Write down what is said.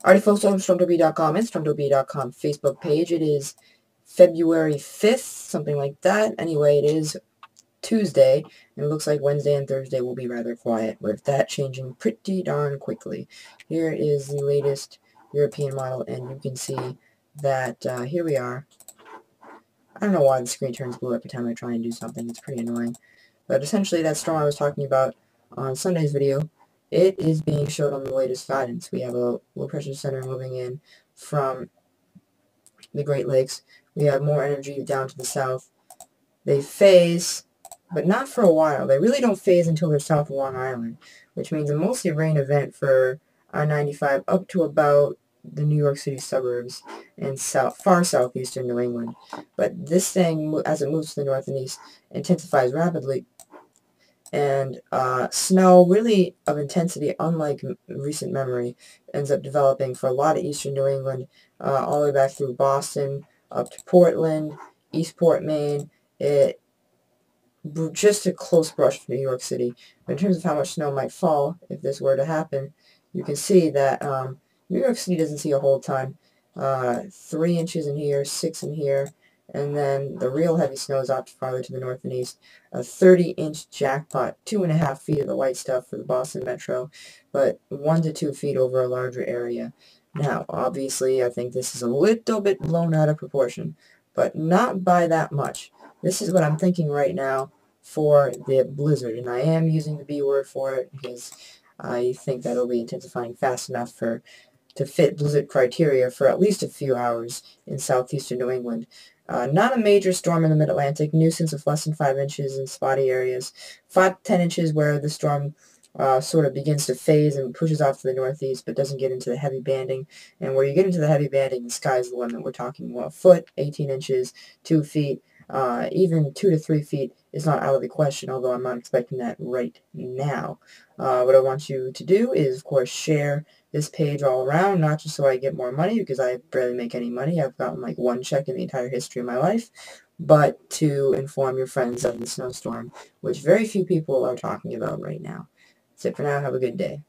Alrighty folks, I'm StormToB.com and StormToB.com Facebook page. It is February 5th, something like that. Anyway, it is Tuesday, and it looks like Wednesday and Thursday will be rather quiet, with that changing pretty darn quickly. Here is the latest European model, and you can see that here we are. I don't know why the screen turns blue every time I try and do something. It's pretty annoying. But essentially, that storm I was talking about on Sunday's video, it is being showed on the latest guidance. We have a low pressure center moving in from the Great Lakes. We have more energy down to the south. They phase, but not for a while. They really don't phase until they're south of Long Island, which means a mostly rain event for I-95 up to about the New York City suburbs and far southeastern New England. But this thing, as it moves to the north and east, intensifies rapidly, and snow, really of intensity unlike recent memory, ends up developing for a lot of eastern New England, all the way back through Boston, up to Portland, Eastport, Maine. Just a close brush for New York City. But in terms of how much snow might fall, if this were to happen, you can see that New York City doesn't see a whole ton. 3 inches in here, 6 in here, and then the real heavy snow is out farther to the north and east. A 30-inch jackpot, 2.5 feet of the white stuff for the Boston Metro, but 1 to 2 feet over a larger area. Now, obviously, I think this is a little bit blown out of proportion, but not by that much. This is what I'm thinking right now for the blizzard, and I am using the B word for it because I think that'll be intensifying fast enough to fit blizzard criteria for at least a few hours in southeastern New England. Not a major storm in the mid-Atlantic, nuisance of less than 5 inches in spotty areas, 5 to 10 inches where the storm sort of begins to phase and pushes off to the northeast, but doesn't get into the heavy banding. And where you get into the heavy banding, the sky's the limit. We're talking 1 foot, 18 inches, 2 feet, even 2 to 3 feet is not out of the question, although I'm not expecting that right now. What I want you to do is, of course, share this page all around, not just so I get more money, because I barely make any money. I've gotten like 1 check in the entire history of my life, but to inform your friends of the snowstorm, which very few people are talking about right now. That's it for now. Have a good day.